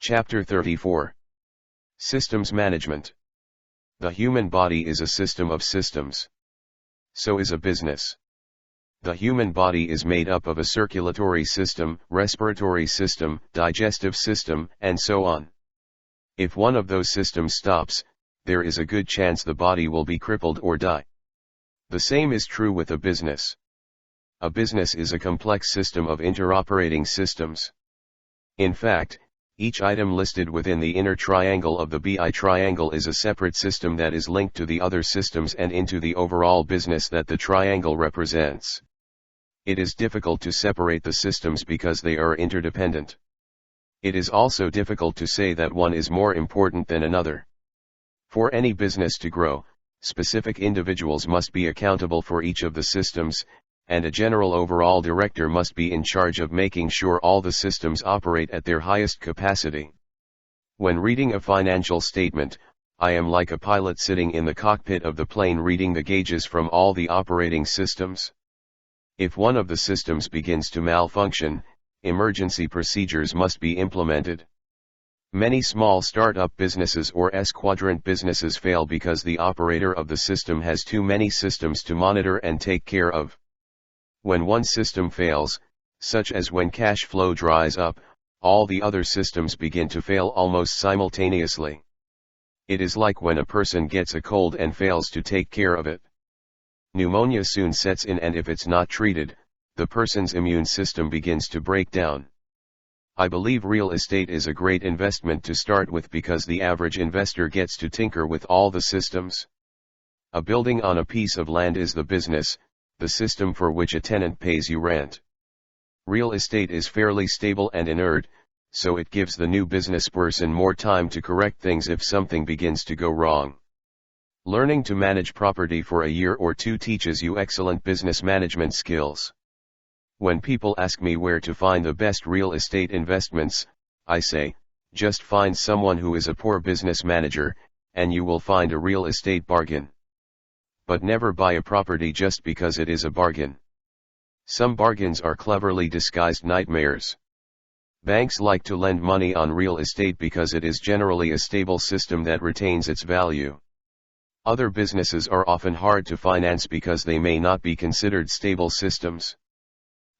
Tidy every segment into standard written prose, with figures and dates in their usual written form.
Chapter 34. Systems Management. The human body is a system of systems. So is a business. The human body is made up of a circulatory system, respiratory system, digestive system, and so on. If one of those systems stops, there is a good chance the body will be crippled or die. The same is true with a business. A business is a complex system of interoperating systems. In fact, each item listed within the inner triangle of the BI triangle is a separate system that is linked to the other systems and into the overall business that the triangle represents. It is difficult to separate the systems because they are interdependent. It is also difficult to say that one is more important than another. For any business to grow, specific individuals must be accountable for each of the systems, and a general overall director must be in charge of making sure all the systems operate at their highest capacity. When reading a financial statement, I am like a pilot sitting in the cockpit of the plane reading the gauges from all the operating systems. If one of the systems begins to malfunction, emergency procedures must be implemented. Many small startup businesses or S-quadrant businesses fail because the operator of the system has too many systems to monitor and take care of. When one system fails, such as when cash flow dries up, all the other systems begin to fail almost simultaneously. It is like when a person gets a cold and fails to take care of it. Pneumonia soon sets in, and if it's not treated, the person's immune system begins to break down. I believe real estate is a great investment to start with because the average investor gets to tinker with all the systems. A building on a piece of land is the business, the system for which a tenant pays you rent. Real estate is fairly stable and inert, so it gives the new business person more time to correct things if something begins to go wrong. Learning to manage property for a year or two teaches you excellent business management skills. When people ask me where to find the best real estate investments, I say, just find someone who is a poor business manager, and you will find a real estate bargain. But never buy a property just because it is a bargain. Some bargains are cleverly disguised nightmares. Banks like to lend money on real estate because it is generally a stable system that retains its value. Other businesses are often hard to finance because they may not be considered stable systems.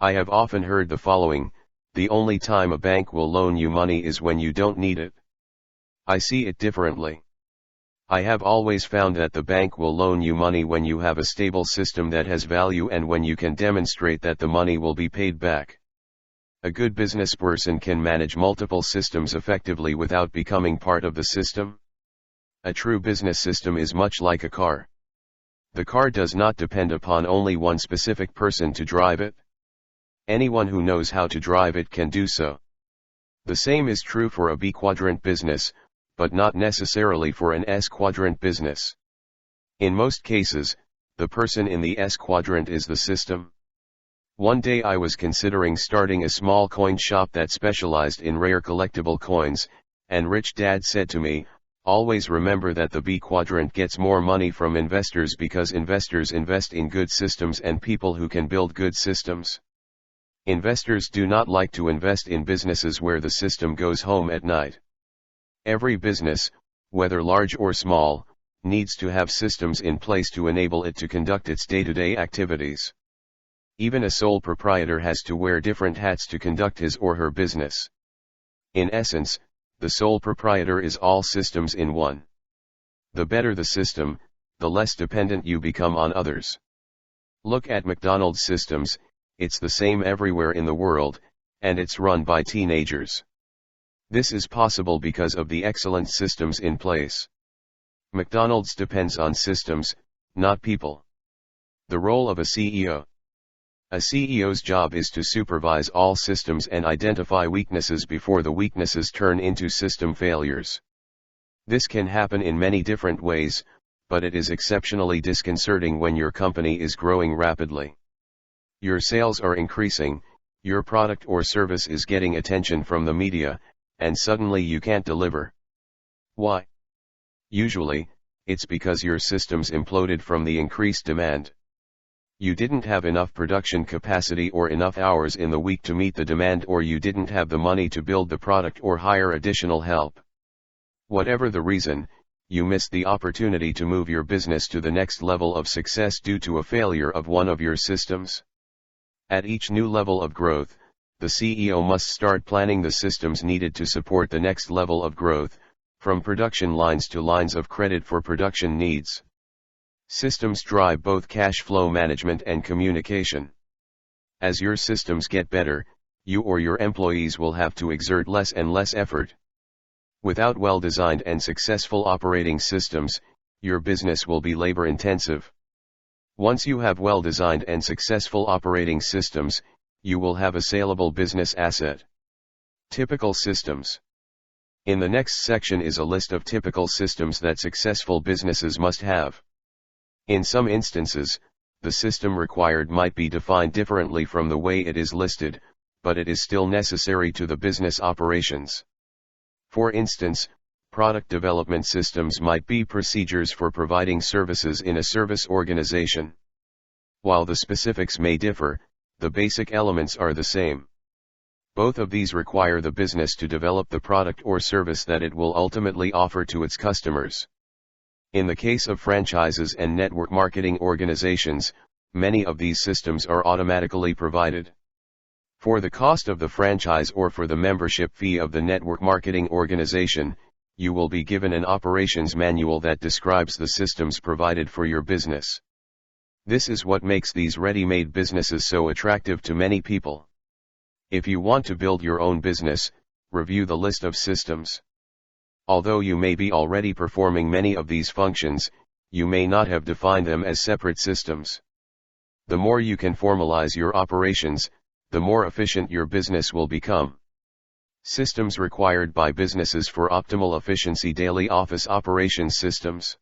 I have often heard the following: the only time a bank will loan you money is when you don't need it. I see it differently. I have always found that the bank will loan you money when you have a stable system that has value and when you can demonstrate that the money will be paid back. A good business person can manage multiple systems effectively without becoming part of the system. A true business system is much like a car. The car does not depend upon only one specific person to drive it. Anyone who knows how to drive it can do so. The same is true for a B-quadrant business, but not necessarily for an S-quadrant business. In most cases, the person in the S-quadrant is the system. One day I was considering starting a small coin shop that specialized in rare collectible coins, and Rich Dad said to me, "Always remember that the B quadrant gets more money from investors because investors invest in good systems and people who can build good systems. Investors do not like to invest in businesses where the system goes home at night." Every business, whether large or small, needs to have systems in place to enable it to conduct its day-to-day activities. Even a sole proprietor has to wear different hats to conduct his or her business. In essence, the sole proprietor is all systems in one. The better the system, the less dependent you become on others. Look at McDonald's systems, it's the same everywhere in the world, and it's run by teenagers. This is possible because of the excellent systems in place. McDonald's depends on systems, not people. The role of a CEO. A CEO's job is to supervise all systems and identify weaknesses before the weaknesses turn into system failures. This can happen in many different ways, but it is exceptionally disconcerting when your company is growing rapidly. Your sales are increasing, your product or service is getting attention from the media, and suddenly you can't deliver. Why? Usually, it's because your systems imploded from the increased demand. You didn't have enough production capacity or enough hours in the week to meet the demand, or you didn't have the money to build the product or hire additional help. Whatever the reason, you missed the opportunity to move your business to the next level of success due to a failure of one of your systems. At each new level of growth, the CEO must start planning the systems needed to support the next level of growth, from production lines to lines of credit for production needs. Systems drive both cash flow management and communication. As your systems get better, you or your employees will have to exert less and less effort. Without well-designed and successful operating systems, your business will be labor-intensive. Once you have well-designed and successful operating systems, you will have a saleable business asset. Typical systems. In the next section is a list of typical systems that successful businesses must have. In some instances, the system required might be defined differently from the way it is listed, but it is still necessary to the business operations. For instance, product development systems might be procedures for providing services in a service organization. While the specifics may differ, the basic elements are the same. Both of these require the business to develop the product or service that it will ultimately offer to its customers. In the case of franchises and network marketing organizations, many of these systems are automatically provided. For the cost of the franchise or for the membership fee of the network marketing organization, you will be given an operations manual that describes the systems provided for your business. This is what makes these ready-made businesses so attractive to many people. If you want to build your own business, review the list of systems. Although you may be already performing many of these functions, you may not have defined them as separate systems. The more you can formalize your operations, the more efficient your business will become. Systems required by businesses for optimal efficiency: daily office operations systems.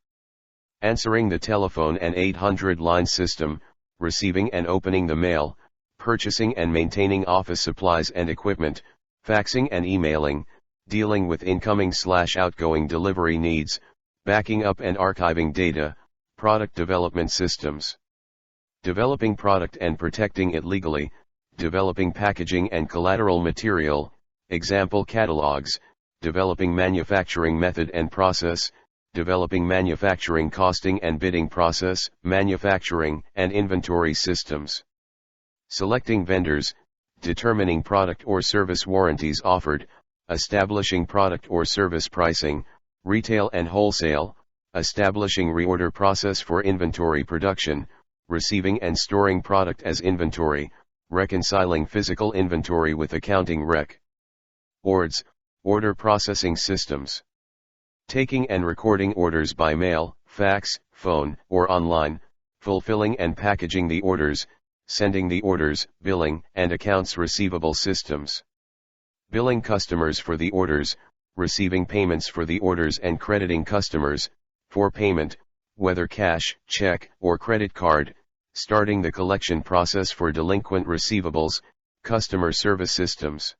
Answering the telephone and 800 line system, receiving and opening the mail, purchasing and maintaining office supplies and equipment, faxing and emailing, dealing with incoming/outgoing delivery needs, backing up and archiving data, product development systems. Developing product and protecting it legally, developing packaging and collateral material, example catalogs, developing manufacturing method and process, developing manufacturing costing and bidding process, manufacturing and inventory systems. Selecting vendors, determining product or service warranties offered, establishing product or service pricing, retail and wholesale, establishing reorder process for inventory production, receiving and storing product as inventory, reconciling physical inventory with accounting rec. ORDS, order processing systems. Taking and recording orders by mail, fax, phone, or online, fulfilling and packaging the orders, sending the orders, billing and accounts receivable systems. Billing customers for the orders, receiving payments for the orders and crediting customers for payment, whether cash, check, or credit card, starting the collection process for delinquent receivables, customer service systems.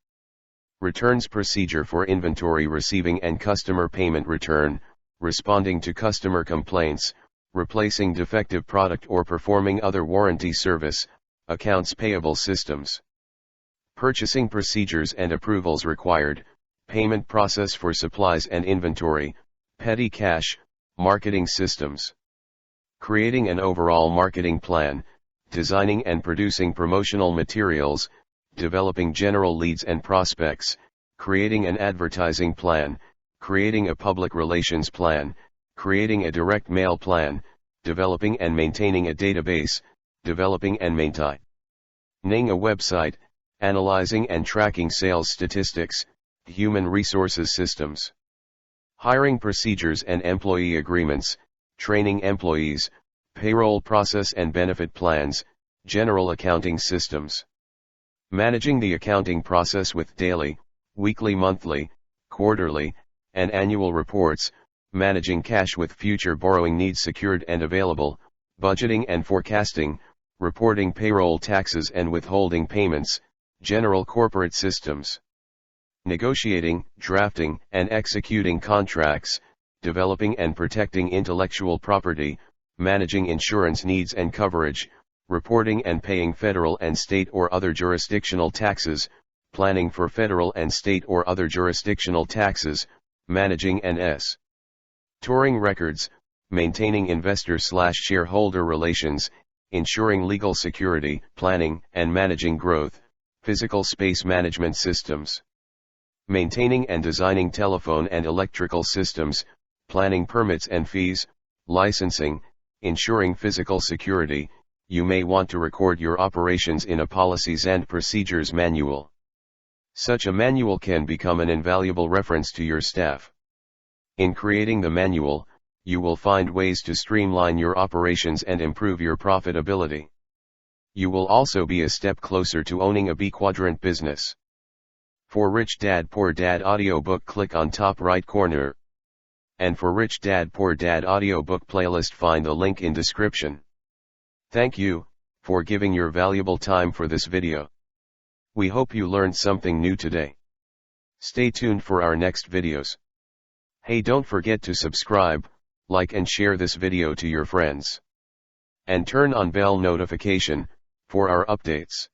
Returns procedure for inventory receiving and customer payment return, responding to customer complaints, replacing defective product or performing other warranty service, accounts payable systems. Purchasing procedures and approvals required, payment process for supplies and inventory, petty cash, marketing systems. Creating an overall marketing plan, designing and producing promotional materials, developing general leads and prospects, creating an advertising plan, creating a public relations plan, creating a direct mail plan, developing and maintaining a database, developing and maintaining a website, analyzing and tracking sales statistics, human resources systems. Hiring procedures and employee agreements, training employees, payroll process and benefit plans, general accounting systems. Managing the accounting process with daily, weekly, monthly, quarterly, and annual reports, managing cash with future borrowing needs secured and available, budgeting and forecasting, reporting payroll taxes and withholding payments, general corporate systems. Negotiating, drafting, and executing contracts, developing and protecting intellectual property, managing insurance needs and coverage, reporting and paying federal and state or other jurisdictional taxes, planning for federal and state or other jurisdictional taxes, managing N.S. touring records, maintaining investor/shareholder relations, ensuring legal security, planning and managing growth, physical space management systems, maintaining and designing telephone and electrical systems, planning permits and fees, licensing, ensuring physical security. You may want to record your operations in a policies and procedures manual. Such a manual can become an invaluable reference to your staff. In creating the manual, you will find ways to streamline your operations and improve your profitability. You will also be a step closer to owning a B-quadrant business. For Rich Dad Poor Dad audiobook, click on top right corner. And for Rich Dad Poor Dad audiobook playlist, find the link in description. Thank you for giving your valuable time for this video. We hope you learned something new today. Stay tuned for our next videos. Hey, don't forget to subscribe, like and share this video to your friends. And turn on bell notification for our updates.